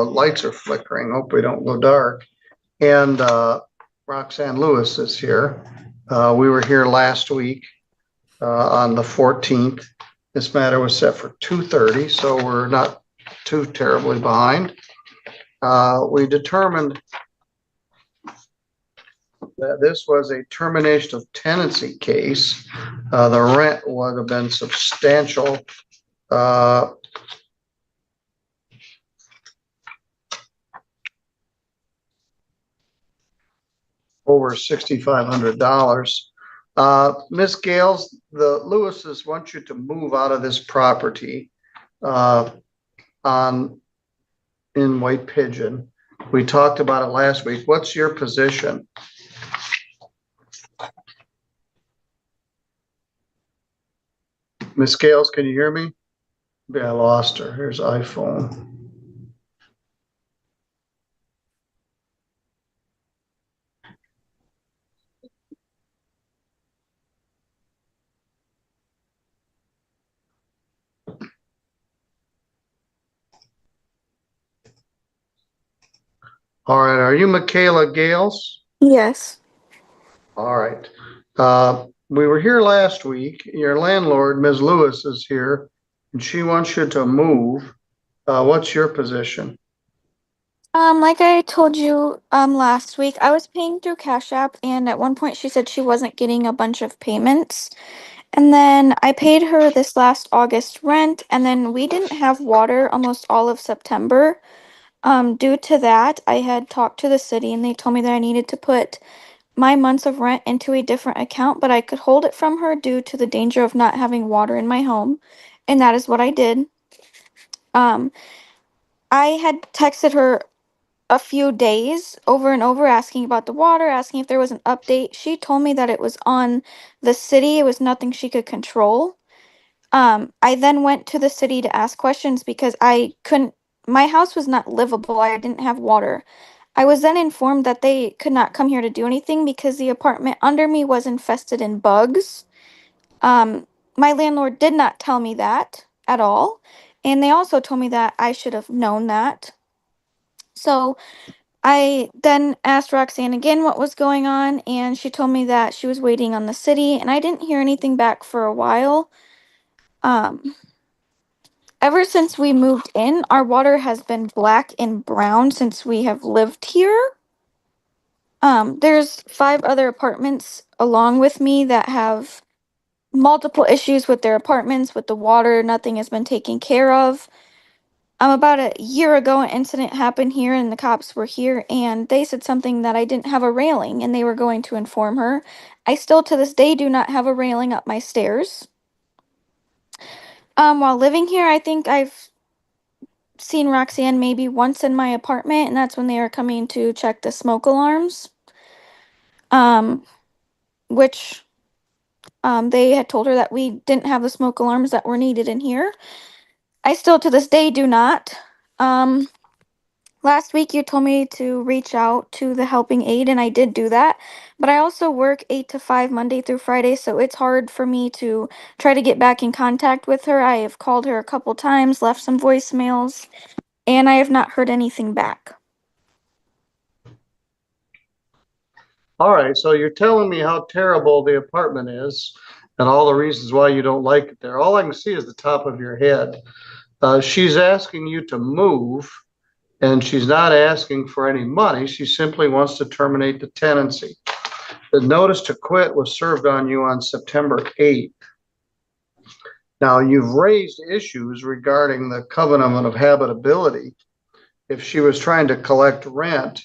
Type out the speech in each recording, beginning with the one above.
The lights are flickering. Hope we don't go dark. And Roxanne Lewis is here. We were here last week on the 14th. This matter was set for 2:30, so we're not too terribly behind. We determined that this was a termination of tenancy case. The rent would have been substantial. Over $6,500. Miss Gales, the Lewises want you to move out of this property in White Pigeon. We talked about it last week. What's your position? Miss Gales, can you hear me? Maybe I lost her. Here's iPhone. All right. Are you Michaela Gales? Yes. All right. We were here last week. Your landlord, Ms. Lewis, is here, and she wants you to move. What's your position? Like I told you last week, I was paying through Cash App, and at one point she said she wasn't getting a bunch of payments. And then I paid her this last August rent, and then we didn't have water almost all of September. Due to that, I had talked to the city and they told me that I needed to put my months of rent into a different account, but I could hold it from her due to the danger of not having water in my home. And that is what I did. Um, I had texted her a few days over and over asking about the water, asking if there was an update. She told me that it was on the city, it was nothing she could control. I then went to the city to ask questions because I couldn't, my house was not livable. I didn't have water. I was then informed that they could not come here to do anything because the apartment under me was infested in bugs. Um, my landlord did not tell me that at all. And they also told me that I should have known that. So I then asked Roxanne again what was going on, and she told me that she was waiting on the city, and I didn't hear anything back for a while. Um, Ever since we moved in, our water has been black and brown since we have lived here. There's 5 other apartments along with me that have multiple issues with their apartments, with the water. Nothing has been taken care of. About a year ago, an incident happened here, and the cops were here, and they said something that I didn't have a railing, and they were going to inform her. I still, to this day, do not have a railing up my stairs. While living here, I think I've seen Roxanne maybe once in my apartment, and that's when they were coming to check the smoke alarms. Um, which they had told her that we didn't have the smoke alarms that were needed in here. I still, to this day, do not. Um, Last week you told me to reach out to the helping aid, and I did do that. But I also work 8 to 5 Monday through Friday, so it's hard for me to try to get back in contact with her. I have called her a couple times, left some voicemails, and I have not heard anything back. All right, so you're telling me how terrible the apartment is and all the reasons why you don't like it there. All I can see is the top of your head. She's asking you to move, and she's not asking for any money. She simply wants to terminate the tenancy. The notice to quit was served on you on September 8th. Now, you've raised issues regarding the covenant of habitability. If she was trying to collect rent,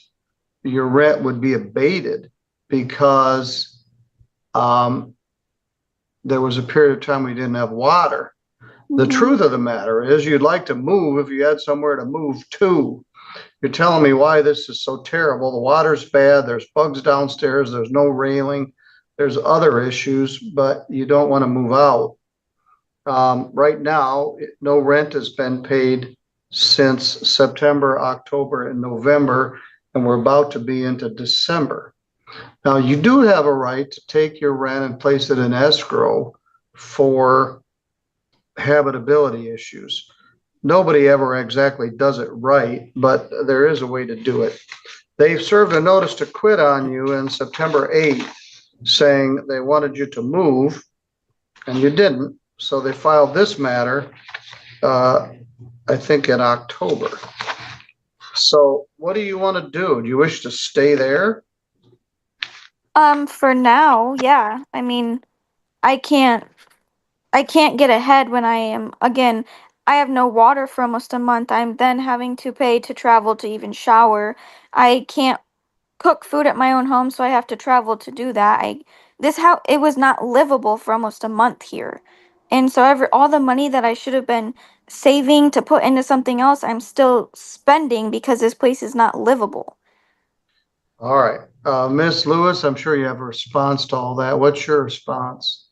your rent would be abated because there was a period of time we didn't have water. The truth of the matter is you'd like to move if you had somewhere to move to. You're telling me why this is so terrible. The water's bad. There's bugs downstairs. There's no railing. There's other issues, but you don't want to move out. Right now, no rent has been paid since September, October, and November, and we're about to be into December. Now, you do have a right to take your rent and place it in escrow for habitability issues. nobody ever exactly does it right, but there is a way to do it. They've served a notice to quit on you in September 8th, saying they wanted you to move, and you didn't. So they filed this matter, I think in October. So what do you want to do? Do you wish to stay there? For now, yeah. I mean, I can't I can't get ahead when I am, again, I have no water for almost a month. I'm then having to pay to travel to even shower. I can't cook food at my own home, so I have to travel to do that. It was not livable for almost a month here. And so all the money that I should have been saving to put into something else, I'm still spending because this place is not livable. All right. Miss Lewis, I'm sure you have a response to all that. What's your response?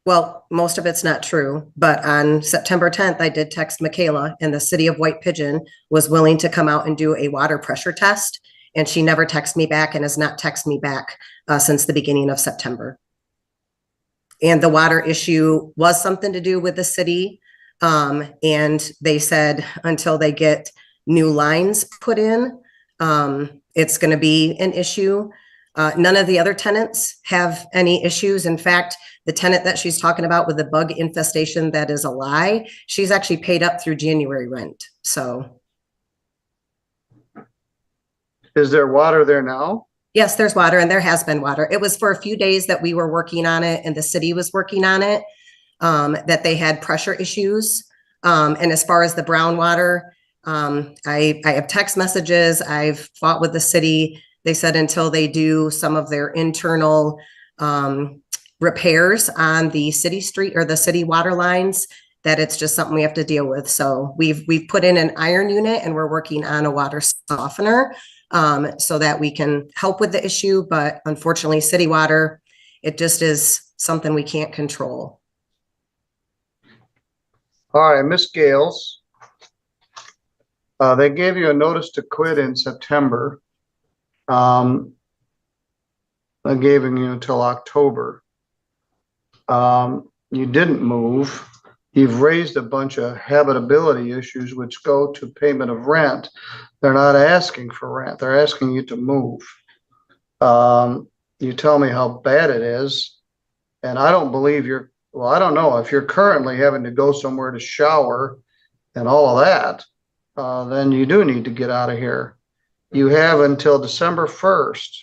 Well, most of it's not true, but on September 10th, I did text Michaela, and the city of White Pigeon was willing to come out and do a water pressure test. And she never texted me back and has not texted me back since the beginning of September. And the water issue was something to do with the city. And they said until they get new lines put in, it's going to be an issue. None of the other tenants have any issues. In fact, the tenant that she's talking about with the bug infestation, that is a lie. She's actually paid up through January rent. So. Is there water there now? Yes, there's water, and there has been water. It was for a few days that we were working on it and the city was working on it, that they had pressure issues. And as far as the brown water, I have text messages. I've fought with the city. They said until they do some of their internal repairs on the city street or the city water lines, that it's just something we have to deal with. So we've put in an iron unit and we're working on a water softener so that we can help with the issue. But unfortunately, city water, it just is something we can't control. All right, Miss Gales. They gave you a notice to quit in September. I gave you until October. You didn't move. You've raised a bunch of habitability issues which go to payment of rent. They're not asking for rent. They're asking you to move. You tell me how bad it is. And I don't believe well, I don't know if you're currently having to go somewhere to shower and all of that, then you do need to get out of here. You have until December 1st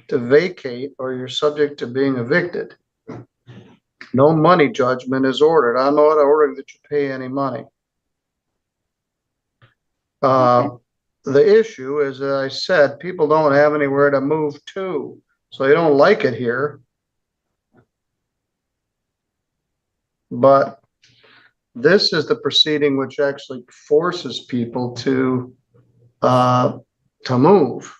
to vacate or you're subject to being evicted. No money judgment is ordered. I'm not ordering that you pay any money. The issue is, as I said, people don't have anywhere to move to, so they don't like it here. But this is the proceeding which actually forces people to move.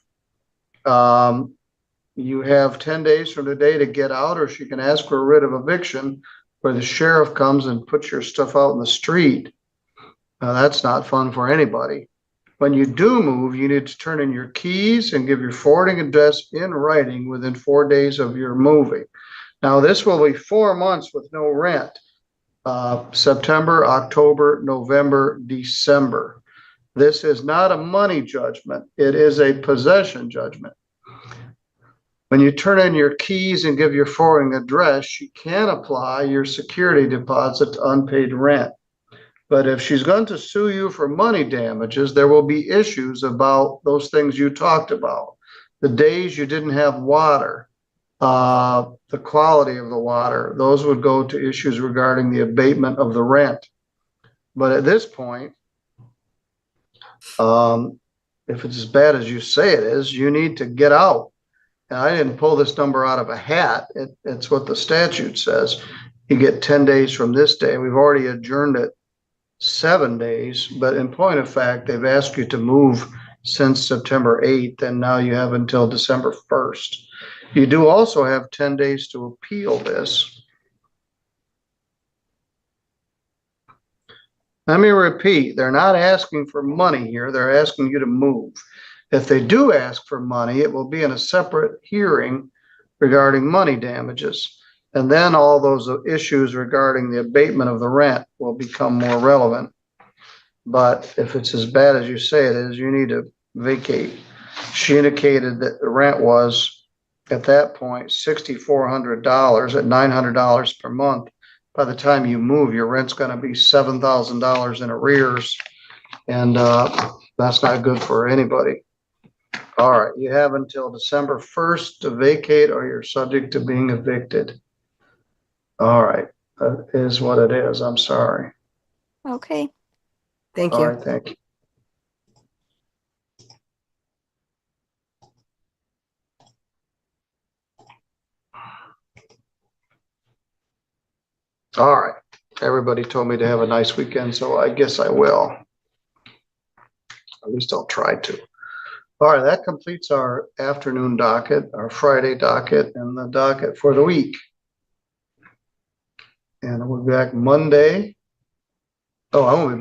You have 10 days from today to get out, or she can ask for a writ of eviction where the sheriff comes and puts your stuff out in the street. That's not fun for anybody. When you do move, you need to turn in your keys and give your forwarding address in writing within 4 days of your moving. Now, this will be 4 months with no rent. September, October, November, December. This is not a money judgment. It is a possession judgment. When you turn in your keys and give your forwarding address, you can apply your security deposit to unpaid rent. But if she's going to sue you for money damages, there will be issues about those things you talked about. The days you didn't have water, the quality of the water, those would go to issues regarding the abatement of the rent. But at this point, if it's as bad as you say it is, you need to get out. And I didn't pull this number out of a hat. It's what the statute says. You get 10 days from this day. We've already adjourned it 7 days, but in point of fact, they've asked you to move since September 8th, and now you have until December 1st. You do also have 10 days to appeal this. Let me repeat, they're not asking for money here. They're asking you to move. If they do ask for money, it will be in a separate hearing regarding money damages. And then all those issues regarding the abatement of the rent will become more relevant. But if it's as bad as you say it is, you need to vacate. She indicated that the rent was, at that point, $6,400 at $900 per month. By the time you move, your rent's gonna be $7,000 in arrears. And that's not good for anybody. All right, you have until December 1st to vacate or you're subject to being evicted. All right, that is what it is. I'm sorry. Okay. Thank All you. right, thank you. All right, everybody told me to have a nice weekend, so I guess I will. At least I'll try to. All right, that completes our afternoon docket, our Friday docket, and the docket for the week. And we'll be back Monday. Oh, I won't be